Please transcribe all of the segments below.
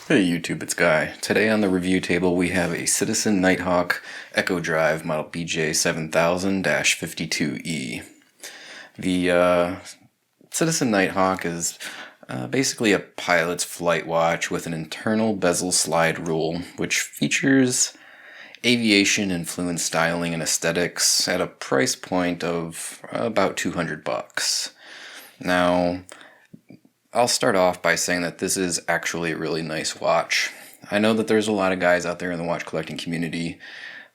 Hey YouTube, it's Guy. Today on the review table we have a Citizen Nighthawk Eco-Drive model BJ7000-52E. The Citizen Nighthawk is basically a pilot's flight watch with an internal bezel slide rule, which features aviation influenced styling and aesthetics at a price point of about $200. Now, I'll start off by saying that this is actually a really nice watch. I know that there's a lot of guys out there in the watch collecting community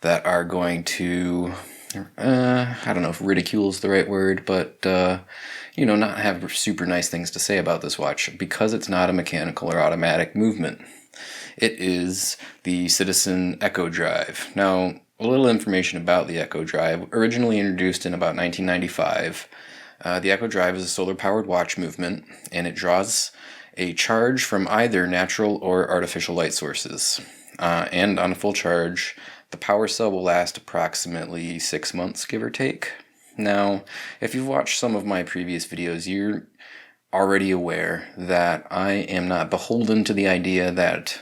that are going to, I don't know if ridicule is the right word, but, not have super nice things to say about this watch because it's not a mechanical or automatic movement. It is the Citizen Eco-Drive. Now, a little information about the Eco-Drive. Originally introduced in about 1995, the Eco-Drive is a solar-powered watch movement, and it draws a charge from either natural or artificial light sources. And on a full charge, the power cell will last approximately 6 months, give or take. Now, if you've watched some of my previous videos, you're already aware that I am not beholden to the idea that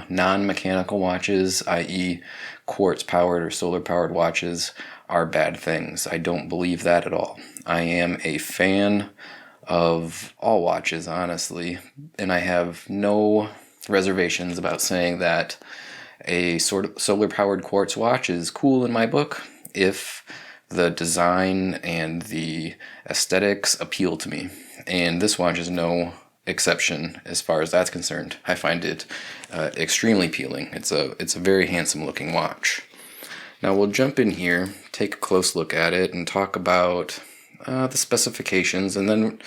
non-mechanical watches, i.e. quartz-powered or solar-powered watches, are bad things. I don't believe that at all. I am a fan of all watches, honestly, and I have no reservations about saying that a sort of solar-powered quartz watch is cool in my book if the design and the aesthetics appeal to me. And this watch is no exception as far as that's concerned. I find it extremely appealing. It's a very handsome looking watch. Now we'll jump in here, take a close look at it, and talk about the specifications, and then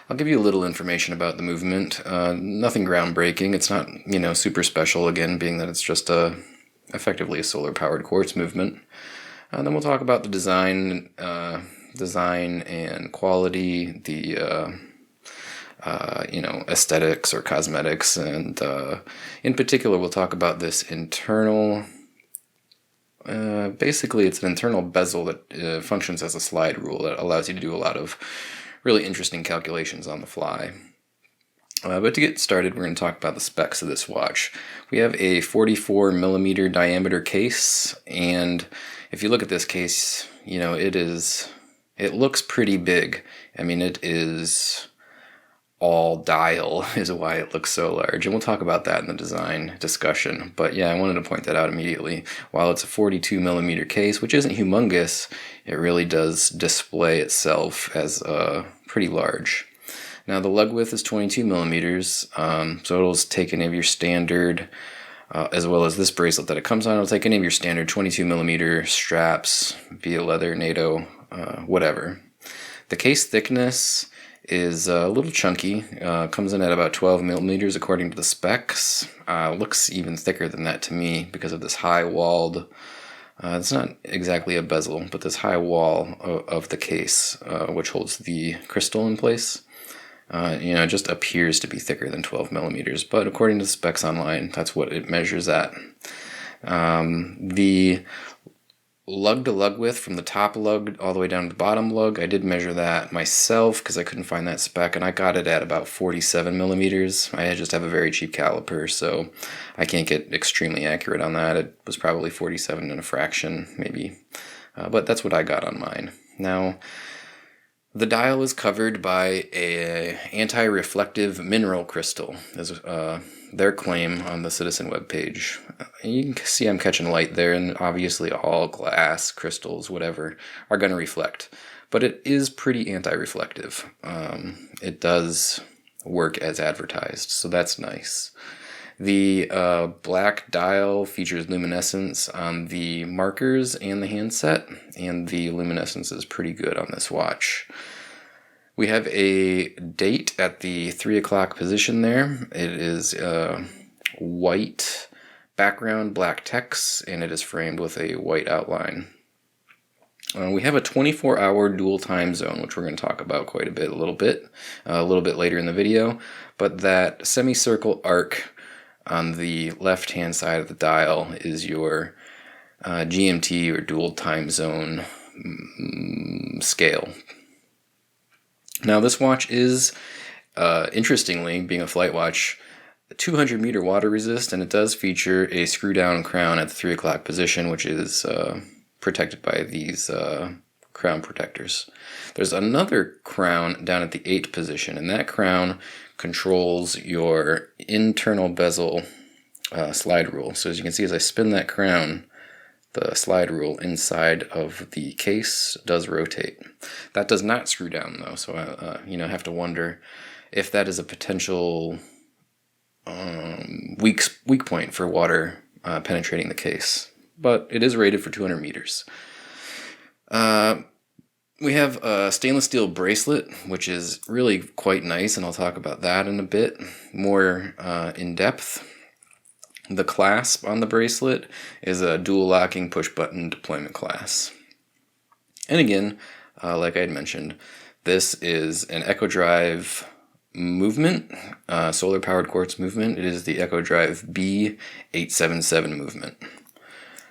I'll give you a little information about the movement. Nothing groundbreaking. It's not, super special, again, being that it's just effectively a solar-powered quartz movement. Then we'll talk about the design and quality, the aesthetics or cosmetics, and in particular we'll talk about this internal. Basically, it's an internal bezel that functions as a slide rule that allows you to do a lot of really interesting calculations on the fly. But to get started, we're going to talk about the specs of this watch. We have a 44 millimeter diameter case, and if you look at this case, it looks pretty big. I mean, it is all dial is why it looks so large, and we'll talk about that in the design discussion. But yeah, I wanted to point that out immediately. While it's a 42 millimeter case, which isn't humongous, it really does display itself as pretty large. Now the lug width is 22 millimeters, so it'll take any of your standard, as well as this bracelet that it comes on, it'll take any of your standard 22 millimeter straps, via leather, NATO, whatever. The case thickness is a little chunky, comes in at about 12 millimeters according to the specs. Looks even thicker than that to me because of this high walled, it's not exactly a bezel, but this high wall of the case, which holds the crystal in place. It just appears to be thicker than 12 millimeters, but according to the specs online, that's what it measures at. The lug to lug width from the top lug all the way down to the bottom lug, I did measure that myself because I couldn't find that spec, and I got it at about 47 millimeters. I just have a very cheap caliper, so I can't get extremely accurate on that. It was probably 47 and a fraction, maybe, but that's what I got on mine. Now, the dial is covered by a anti-reflective mineral crystal, as their claim on the Citizen webpage. You can see I'm catching light there, and obviously all glass, crystals, whatever, are going to reflect. But it is pretty anti-reflective. It does work as advertised, so that's nice. The black dial features luminescence on the markers and the handset, and the luminescence is pretty good on this watch. We have a date at the 3 o'clock position there. It is white background, black text, and it is framed with a white outline. We have a 24-hour dual time zone, which we're going to talk about quite a little bit later in the video. But that semicircle arc on the left-hand side of the dial is your GMT or dual time zone scale. Now this watch is, interestingly, being a flight watch, 200-meter water resist, and it does feature a screw-down crown at the 3 o'clock position, which is protected by these crown protectors. There's another crown down at the 8 position, and that crown controls your internal bezel slide rule. So as you can see, as I spin that crown, the slide rule inside of the case does rotate. That does not screw down though, so I have to wonder if that is a potential weak point for water penetrating the case. But it is rated for 200 meters. We have a stainless steel bracelet, which is really quite nice, and I'll talk about that in a bit more in depth. The clasp on the bracelet is a dual locking push button deployment clasp. And again, like I had mentioned, this is an Eco-Drive movement, solar powered quartz movement. It is the Eco-Drive BJ7000 movement.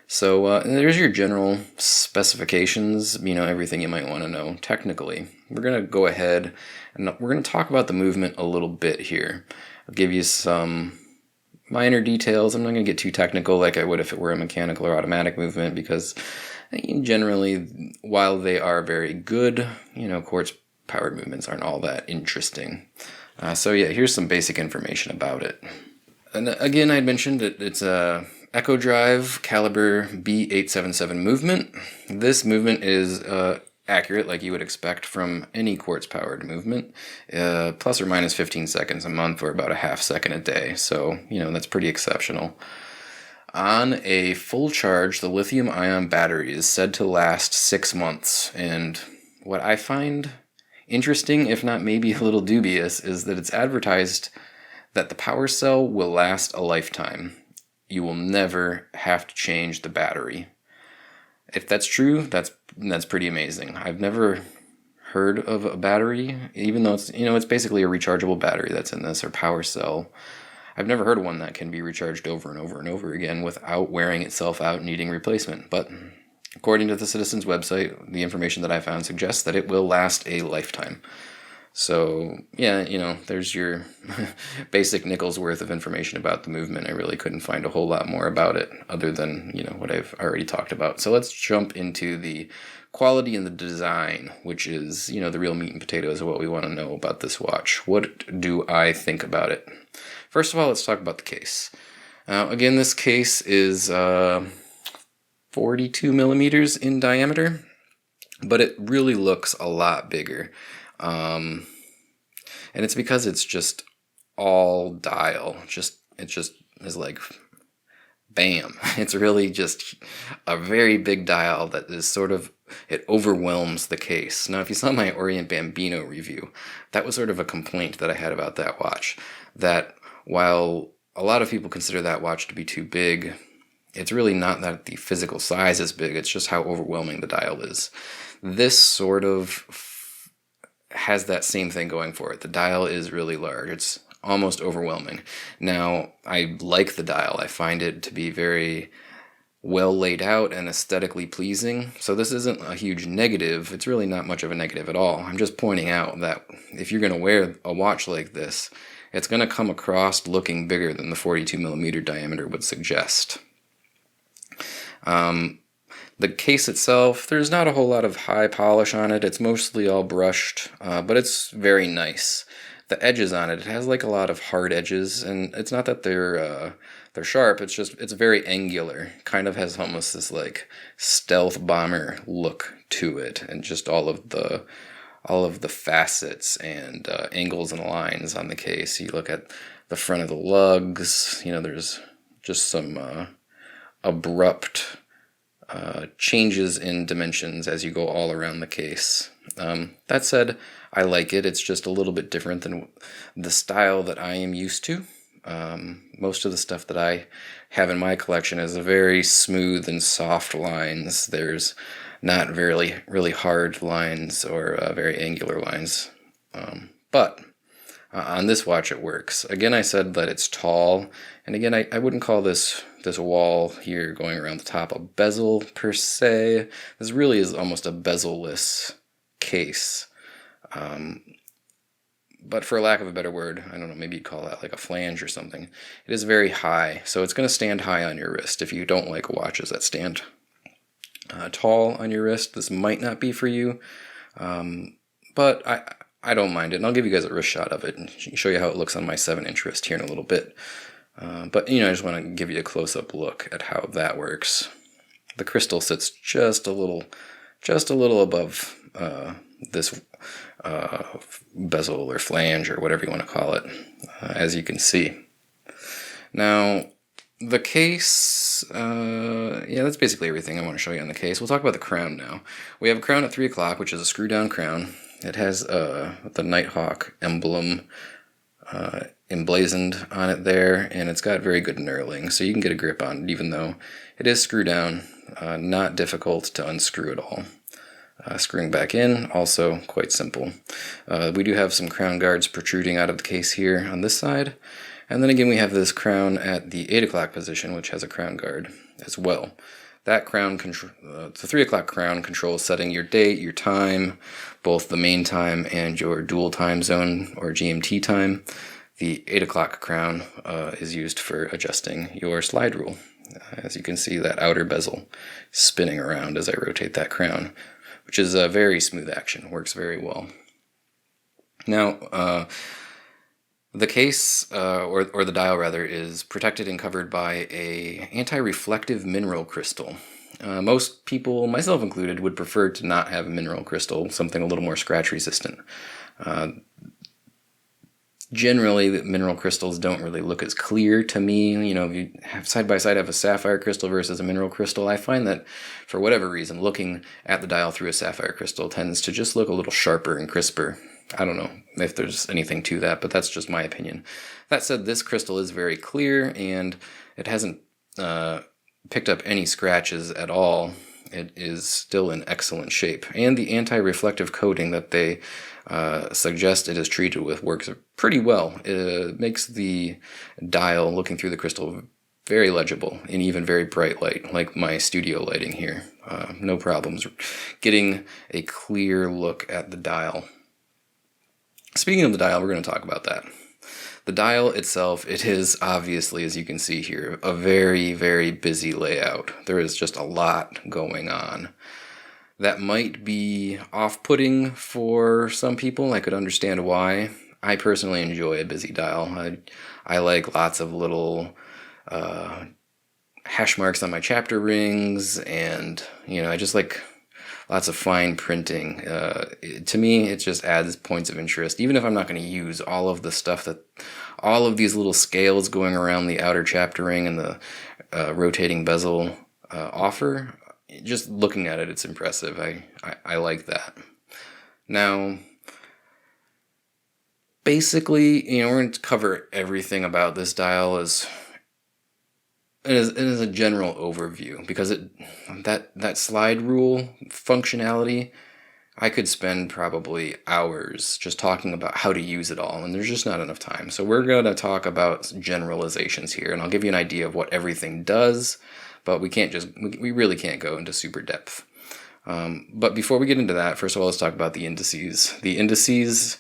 So there's your general specifications, everything you might want to know technically. We're going to go ahead and we're going to talk about the movement a little bit here. I'll give you some minor details. I'm not going to get too technical like I would if it were a mechanical or automatic movement, because generally, while they are very good, quartz powered movements aren't all that interesting. So yeah, here's some basic information about it. And again, I mentioned it's a Eco-Drive caliber B877 movement. This movement is accurate like you would expect from any quartz powered movement, plus or minus 15 seconds a month or about a half second a day. So, that's pretty exceptional. On a full charge, the lithium ion battery is said to last 6 months. And what I find interesting, if not maybe a little dubious, is that it's advertised that the power cell will last a lifetime. You will never have to change the battery. If that's true, that's pretty amazing. I've never heard of a battery, even though it's basically a rechargeable battery that's in this, or power cell. I've never heard of one that can be recharged over and over and over again without wearing itself out, needing replacement. But according to the Citizen's website, the information that I found suggests that it will last a lifetime. So, yeah, there's your basic nickel's worth of information about the movement. I really couldn't find a whole lot more about it other than, what I've already talked about. So let's jump into the quality and the design, which is, the real meat and potatoes of what we want to know about this watch. What do I think about it? First of all, let's talk about the case. Again, this case is 42 millimeters in diameter, but it really looks a lot bigger. And it's because it's just all dial. It just is like, bam. It's really just a very big dial that is it overwhelms the case. Now, if you saw my Orient Bambino review, that was sort of a complaint that I had about that watch. That while a lot of people consider that watch to be too big, it's really not that the physical size is big, it's just how overwhelming the dial is. This sort of has that same thing going for it. The dial is really large. It's almost overwhelming. Now, I like the dial. I find it to be very well laid out and aesthetically pleasing. So this isn't a huge negative. It's really not much of a negative at all. I'm just pointing out that if you're going to wear a watch like this, it's going to come across looking bigger than the 42 millimeter diameter would suggest. The case itself, there's not a whole lot of high polish on it. It's mostly all brushed, but it's very nice. The edges on it has like a lot of hard edges, and it's not that they're sharp. It's very angular. Kind of has almost this like stealth bomber look to it, and just all of the facets and angles and lines on the case. You look at the front of the lugs. There's just some abrupt changes in dimensions as you go all around the case. That said, I like it. It's just a little bit different than the style that I am used to. Most of the stuff that I have in my collection is a very smooth and soft lines. There's not really hard lines or very angular lines. But on this watch it works. Again, I said that it's tall, and again, I wouldn't call this wall here going around the top a bezel per se. This really is almost a bezel-less case. but for lack of a better word, I don't know, maybe you'd call that like a flange or something. It is very high, so it's going to stand high on your wrist. If you don't like watches that stand tall on your wrist, this might not be for you, but I don't mind it, and I'll give you guys a wrist shot of it and show you how it looks on my 7-inch wrist here in a little bit. But I just want to give you a close-up look at how that works. The crystal sits just a little above this bezel or flange or whatever you want to call it, as you can see. Now, the case, that's basically everything I want to show you on the case. We'll talk about the crown now. We have a crown at 3 o'clock, which is a screw-down crown. It has the Nighthawk emblem emblazoned on it there, and it's got very good knurling, so you can get a grip on it, even though it is screw down. Not difficult to unscrew at all. Screwing back in, also quite simple. We do have some crown guards protruding out of the case here on this side, and then again we have this crown at the 8 o'clock position, which has a crown guard as well. That crown, the 3 o'clock crown, controls setting your date, your time, both the main time and your dual time zone or GMT time. The 8 o'clock crown is used for adjusting your slide rule. As you can see, that outer bezel spinning around as I rotate that crown, which is a very smooth action, works very well. Now, the case, or the dial rather, is protected and covered by a anti-reflective mineral crystal. Most people, myself included, would prefer to not have a mineral crystal, something a little more scratch resistant. Generally, the mineral crystals don't really look as clear to me. If you have side by side have a sapphire crystal versus a mineral crystal, I find that for whatever reason, looking at the dial through a sapphire crystal tends to just look a little sharper and crisper. I don't know if there's anything to that, but that's just my opinion. That said, this crystal is very clear, and it hasn't picked up any scratches at all. It is still in excellent shape, and the anti-reflective coating that they suggest it is treated with works pretty well. It makes the dial looking through the crystal very legible and even very bright light, like my studio lighting here. No problems getting a clear look at the dial. Speaking of the dial, we're going to talk about that. The dial itself, it is obviously, as you can see here, a very, very busy layout. There is just a lot going on. That might be off-putting for some people. I could understand why. I personally enjoy a busy dial. I like lots of little hash marks on my chapter rings, and I just like lots of fine printing. To me, it just adds points of interest. Even if I'm not going to use all of the stuff that all of these little scales going around the outer chapter ring and the rotating bezel offer, just looking at it, it's impressive. I like that. Now, basically, we're going to cover everything about this dial as it is a general overview, because that slide rule functionality, I could spend probably hours just talking about how to use it all, and there's just not enough time. So we're going to talk about generalizations here, and I'll give you an idea of what everything does, but we really can't go into super depth. But before we get into that, first of all, let's talk about the indices. The indices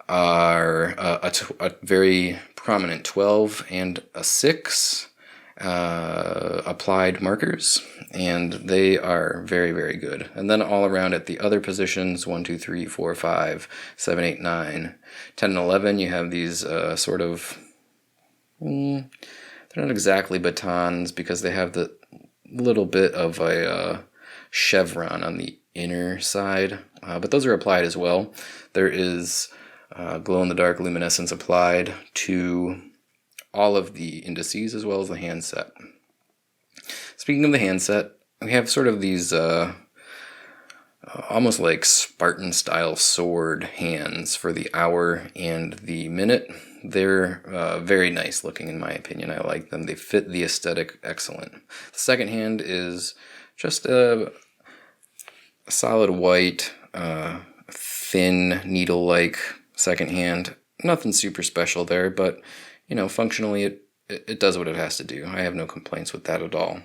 are a very prominent 12 and a 6 applied markers, and they are very, very good. And then all around at the other positions, 1, 2, 3, 4, 5, 7, 8, 9, 10, and 11, you have these sort of, they're not exactly batons, because they have the little bit of a chevron on the inner side, but those are applied as well. There is glow-in-the-dark luminescence applied to all of the indices as well as the handset. Speaking of the handset, we have sort of these almost like Spartan-style sword hands for the hour and the minute. They're very nice looking, in my opinion. I like them. They fit the aesthetic excellent. The second hand is just a solid white, thin, needle-like second hand. Nothing super special there, but functionally it does what it has to do. I have no complaints with that at all.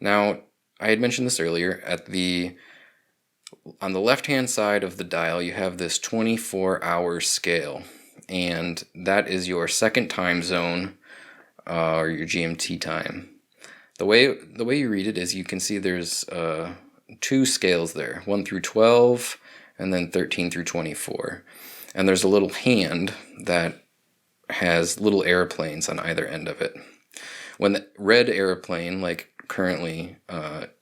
Now, I had mentioned this earlier, at the On the left-hand side of the dial, you have this 24-hour scale, and that is your second time zone, or your GMT time. The way you read it is you can see there's two scales there, 1 through 12, and then 13 through 24. And there's a little hand that has little airplanes on either end of it. When the red airplane, like currently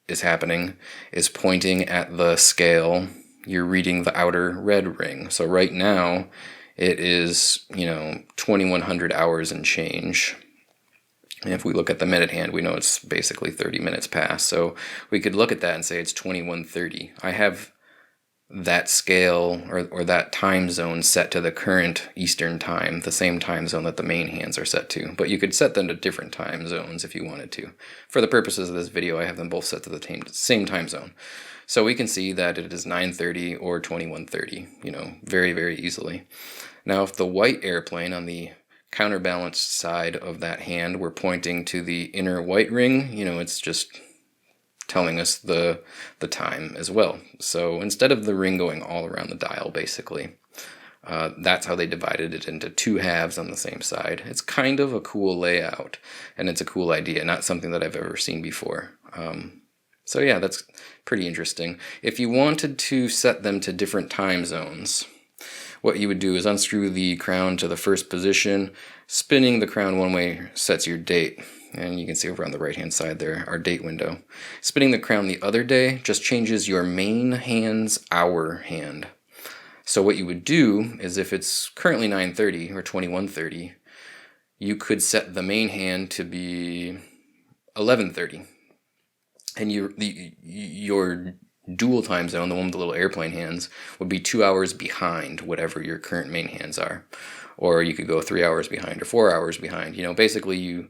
is happening, is pointing at the scale, you're reading the outer red ring. So right now, it is, 2100 hours and change. And if we look at the minute hand, we know it's basically 30 minutes past. So we could look at that and say it's 2130. I have that scale or that time zone set to the current Eastern time, the same time zone that the main hands are set to. But you could set them to different time zones if you wanted to. For the purposes of this video, I have them both set to the same time zone. So we can see that it is 9:30 or 21:30, very, very easily. Now, if the white airplane on the counterbalanced side of that hand were pointing to the inner white ring, it's just telling us the time as well. So instead of the ring going all around the dial, basically, that's how they divided it into two halves on the same side. It's kind of a cool layout, and it's a cool idea, not something that I've ever seen before. So yeah, that's pretty interesting. If you wanted to set them to different time zones, what you would do is unscrew the crown to the first position. Spinning the crown one way sets your date. And you can see over on the right-hand side there, our date window. Spinning the crown the other day just changes your main hand's hour hand. So what you would do is if it's currently 9:30 or 21:30, you could set the main hand to be 11:30. And your dual time zone, the one with the little airplane hands, would be 2 hours behind whatever your current main hands are. Or you could go 3 hours behind or 4 hours behind. Basically you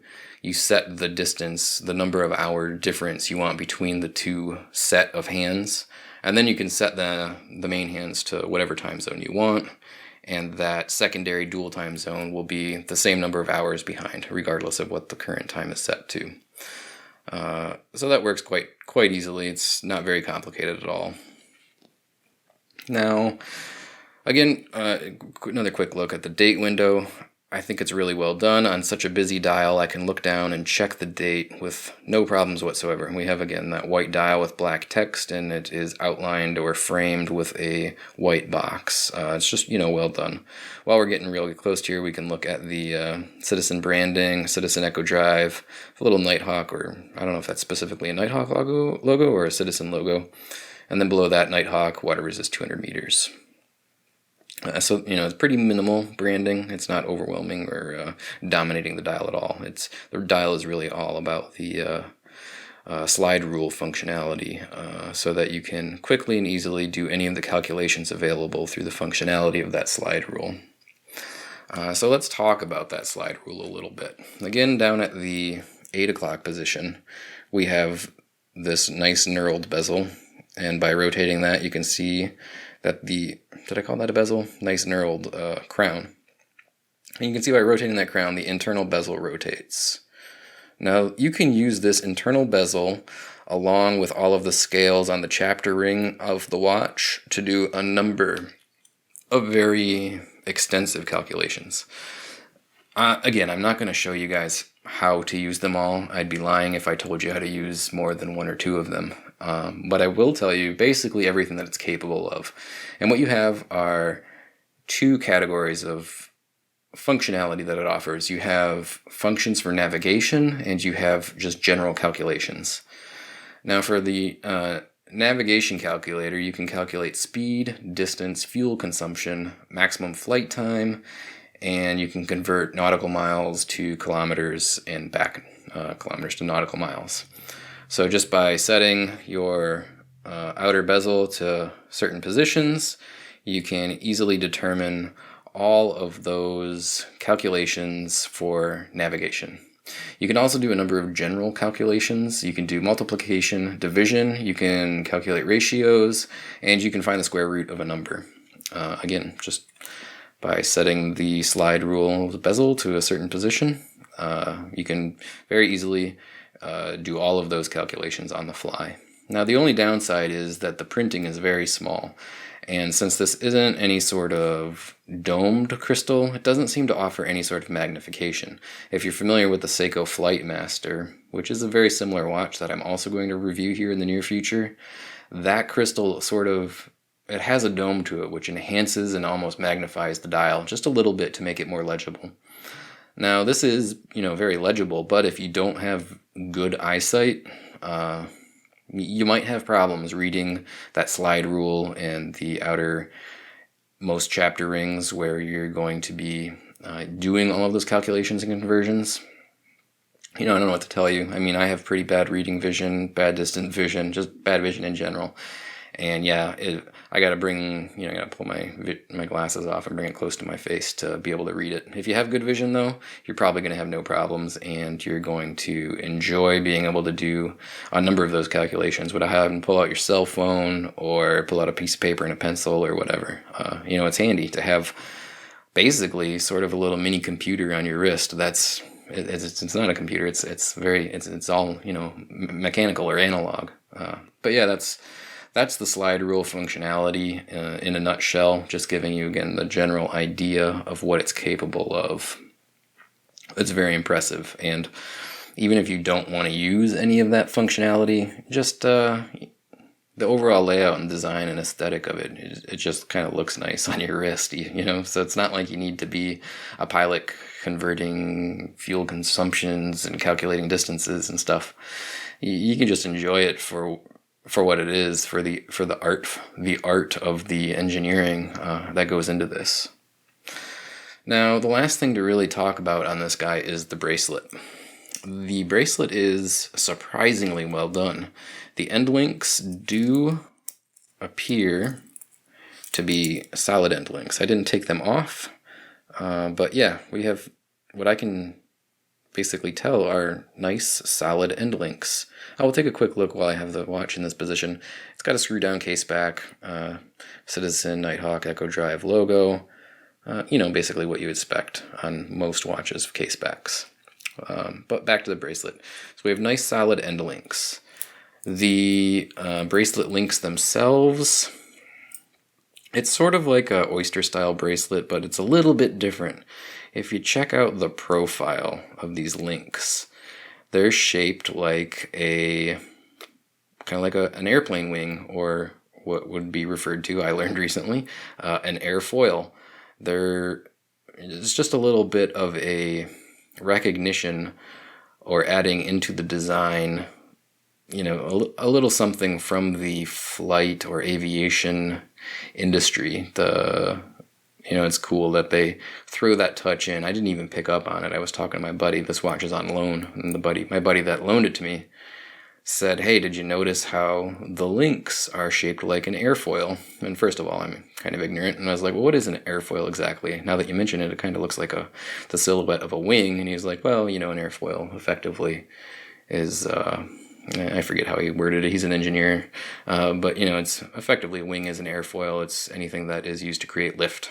set the distance, the number of hour difference you want between the two set of hands. And then you can set the main hands to whatever time zone you want. And that secondary dual time zone will be the same number of hours behind, regardless of what the current time is set to. So that works quite easily. It's not very complicated at all. Now, again, another quick look at the date window. I think it's really well done. On such a busy dial, I can look down and check the date with no problems whatsoever. We have, again, that white dial with black text, and it is outlined or framed with a white box. It's just, well done. While we're getting really close to here, we can look at the Citizen branding, Citizen Eco-Drive, a little Nighthawk, or I don't know if that's specifically a Nighthawk logo or a Citizen logo. And then below that, Nighthawk, water resist 200 meters. So, it's pretty minimal branding. It's not overwhelming or dominating the dial at all. The dial is really all about the slide rule functionality, so that you can quickly and easily do any of the calculations available through the functionality of that slide rule. So let's talk about that slide rule a little bit. Again, down at the 8 o'clock position, we have this nice knurled bezel, and by rotating that, you can see that did I call that a bezel? Nice knurled crown. And you can see by rotating that crown, the internal bezel rotates. Now, you can use this internal bezel along with all of the scales on the chapter ring of the watch to do a number of very extensive calculations. Again, I'm not going to show you guys how to use them all. I'd be lying if I told you how to use more than one or two of them. But I will tell you basically everything that it's capable of. And what you have are two categories of functionality that it offers. You have functions for navigation, and you have just general calculations. Now for the navigation calculator, you can calculate speed, distance, fuel consumption, maximum flight time, and you can convert nautical miles to kilometers and back kilometers to nautical miles. So just by setting your outer bezel to certain positions, you can easily determine all of those calculations for navigation. You can also do a number of general calculations. You can do multiplication, division, you can calculate ratios, and you can find the square root of a number. Again, just by setting the slide rule of the bezel to a certain position, you can very easily do all of those calculations on the fly. Now the only downside is that the printing is very small, and since this isn't any sort of domed crystal, it doesn't seem to offer any sort of magnification. If you're familiar with the Seiko Flightmaster, which is a very similar watch that I'm also going to review here in the near future, that crystal it has a dome to it which enhances and almost magnifies the dial just a little bit to make it more legible. Now this is, very legible, but if you don't have good eyesight, you might have problems reading that slide rule and the outermost chapter rings where you're going to be doing all of those calculations and conversions. I don't know what to tell you. I mean, I have pretty bad reading vision, bad distant vision, just bad vision in general. And yeah, I got to bring, I got to pull my glasses off and bring it close to my face to be able to read it. If you have good vision, though, you're probably going to have no problems, and you're going to enjoy being able to do a number of those calculations without having to pull out your cell phone or pull out a piece of paper and a pencil or whatever. It's handy to have basically sort of a little mini computer on your wrist. It's not a computer. It's all mechanical or analog. But yeah, that's the slide rule functionality in a nutshell, just giving you, again, the general idea of what it's capable of. It's very impressive, and even if you don't want to use any of that functionality, just the overall layout and design and aesthetic of it just kind of looks nice on your wrist, so it's not like you need to be a pilot converting fuel consumptions and calculating distances and stuff. You can just enjoy it for what it is, for the art of the engineering that goes into this. Now, the last thing to really talk about on this guy is the bracelet. The bracelet is surprisingly well done. The end links do appear to be solid end links. I didn't take them off, but yeah, we have what I can basically tell are nice solid end links. I will take a quick look while I have the watch in this position. It's got a screw down case back, Citizen Nighthawk Eco-Drive logo, basically what you expect on most watches case backs. But back to the bracelet. So we have nice solid end links. The bracelet links themselves, it's sort of like a oyster style bracelet, but it's a little bit different. If you check out the profile of these links, they're shaped like an airplane wing, or what would be referred to, I learned recently, an airfoil. It's just a little bit of a recognition or adding into the design, a little something from the flight or aviation industry. It's cool that they throw that touch in. I didn't even pick up on it. I was talking to my buddy. This watch is on loan, and my buddy that loaned it to me said, "Hey, did you notice how the links are shaped like an airfoil?" And first of all, I'm kind of ignorant, and I was like, "Well, what is an airfoil exactly?" Now that you mention it, it kind of looks like the silhouette of a wing. And he was like, "Well, an airfoil effectively is." I forget how he worded it. He's an engineer, but it's effectively, a wing is an airfoil. It's anything that is used to create lift.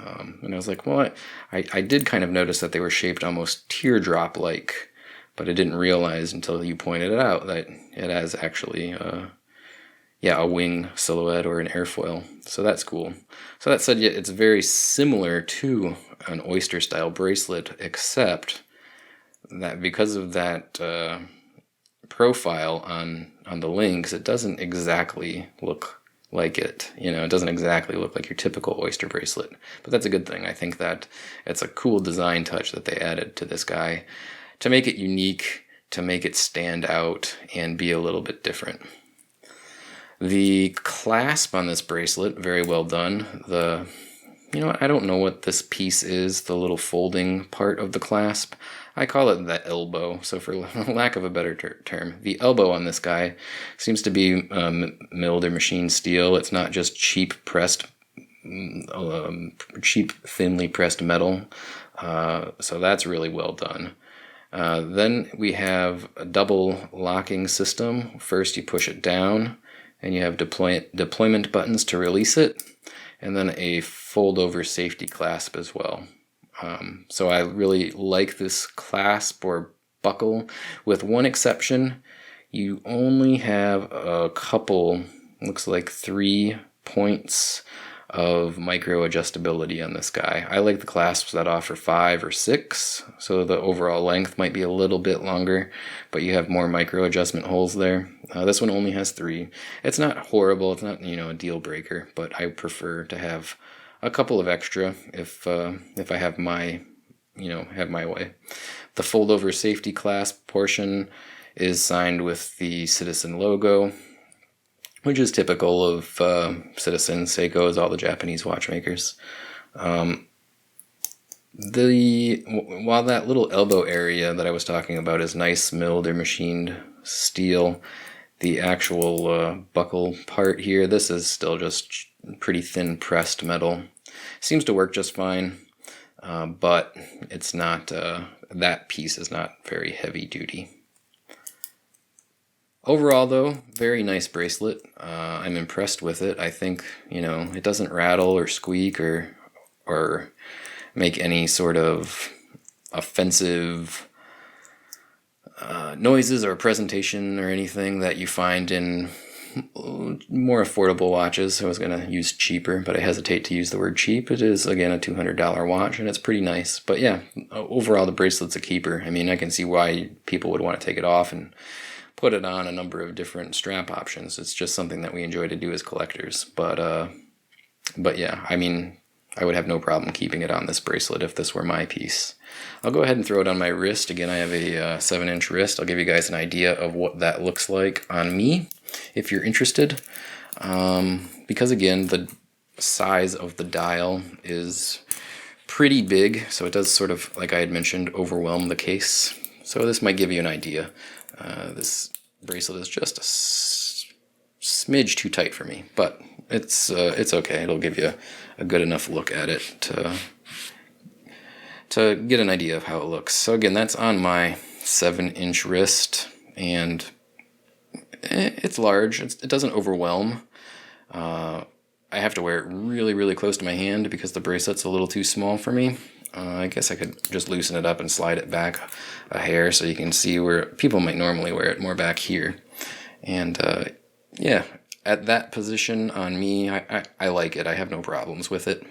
And I was like, well, I did kind of notice that they were shaped almost teardrop-like, but I didn't realize until you pointed it out that it has actually, a wing silhouette or an airfoil. So that's cool. So that said, it's very similar to an oyster-style bracelet, except that because of that profile on the links, it doesn't exactly look like it. It doesn't exactly look like your typical oyster bracelet. But that's a good thing. I think that it's a cool design touch that they added to this guy to make it unique, to make it stand out and be a little bit different. The clasp on this bracelet, very well done. I don't know what this piece is, the little folding part of the clasp. I call it the elbow, so for lack of a better term, the elbow on this guy seems to be milled or machined steel. It's not just cheap, thinly pressed metal. So that's really well done. Then we have a double locking system. First you push it down, and you have deployment buttons to release it, and then a fold-over safety clasp as well. So I really like this clasp or buckle, with one exception. you only have a couple, looks like 3 points of micro adjustability on this guy. I like the clasps that offer 5 or 6, so the overall length might be a little bit longer, but you have more micro adjustment holes there. This one only has 3. It's not horrible, it's not, you know, a deal breaker, but I prefer to have a couple of extra if I have my, you know, have my way. The fold over safety clasp portion is signed with the Citizen logo, which is typical of Citizen, Seiko's, all the Japanese watchmakers. While that little elbow area that I was talking about is nice milled or machined steel, the actual buckle part here, this is still just pretty thin pressed metal. Seems to work just fine, but it's not, that piece is not very heavy duty. Overall, though, very nice bracelet. I'm impressed with it. I think, you know, it doesn't rattle or squeak or make any sort of offensive noises or presentation or anything that you find in more affordable watches. I was going to use cheaper, but I hesitate to use the word cheap. It is, again, a $200 watch, and it's pretty nice. But yeah, overall, the bracelet's a keeper. I mean, I can see why people would want to take it off and put it on a number of different strap options. It's just something that we enjoy to do as collectors. But yeah, I mean, I would have no problem keeping it on this bracelet if this were my piece. I'll go ahead and throw it on my wrist. Again, I have a 7-inch wrist. I'll give you guys an idea of what that looks like on me, if you're interested. Because again, the size of the dial is pretty big, so it does sort of, like I had mentioned, overwhelm the case. So this might give you an idea. This bracelet is just a smidge too tight for me, but it's okay. It'll give you a good enough look at it to get an idea of how it looks. So again, that's on my 7-inch wrist, and it's large. It doesn't overwhelm. I have to wear it really, really close to my hand because the bracelet's a little too small for me. I guess I could just loosen it up and slide it back a hair so you can see where people might normally wear it, more back here. And yeah, at that position on me, I like it. I have no problems with it.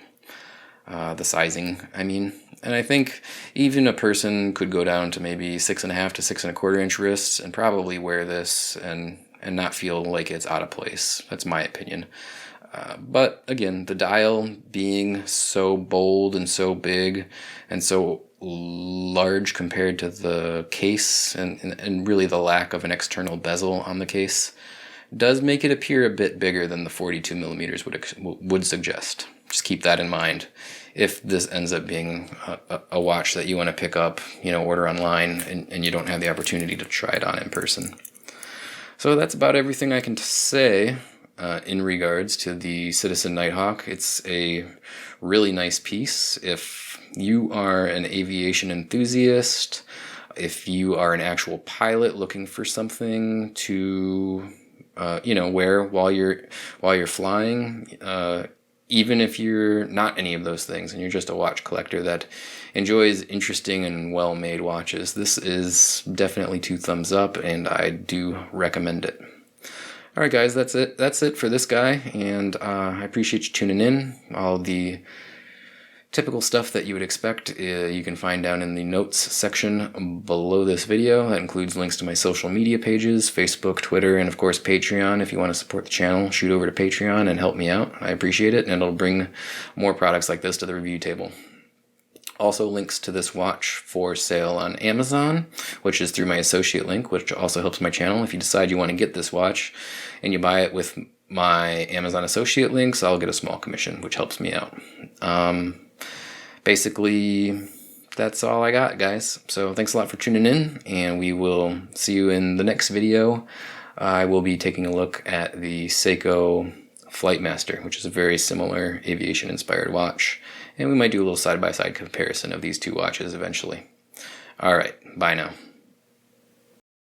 The sizing, I mean. And I think even a person could go down to maybe 6.5 to 6.25 inch wrists and probably wear this and not feel like it's out of place. That's my opinion. But again, the dial being so bold and so big and so large compared to the case and really the lack of an external bezel on the case does make it appear a bit bigger than the 42 millimeters would suggest. Just keep that in mind if this ends up being a watch that you want to pick up, you know, order online and you don't have the opportunity to try it on in person. So that's about everything I can say in regards to the Citizen Nighthawk. It's a really nice piece. If you are an aviation enthusiast, if you are an actual pilot looking for something to wear while you're flying, even if you're not any of those things and you're just a watch collector that enjoys interesting and well-made watches, this is definitely 2 thumbs up, and I do recommend it. All right, guys, that's it. That's it for this guy, and I appreciate you tuning in. All the typical stuff that you would expect you can find down in the notes section below this video. That includes links to my social media pages, Facebook, Twitter, and of course Patreon. If you want to support the channel, shoot over to Patreon and help me out. I appreciate it, and it'll bring more products like this to the review table. Also, links to this watch for sale on Amazon, which is through my associate link, which also helps my channel. If you decide you want to get this watch and you buy it with my Amazon associate links, I'll get a small commission, which helps me out. Basically, that's all I got, guys. So thanks a lot for tuning in, and we will see you in the next video. I will be taking a look at the Seiko Flightmaster, which is a very similar aviation-inspired watch. And we might do a little side-by-side comparison of these 2 watches eventually. All right, bye now.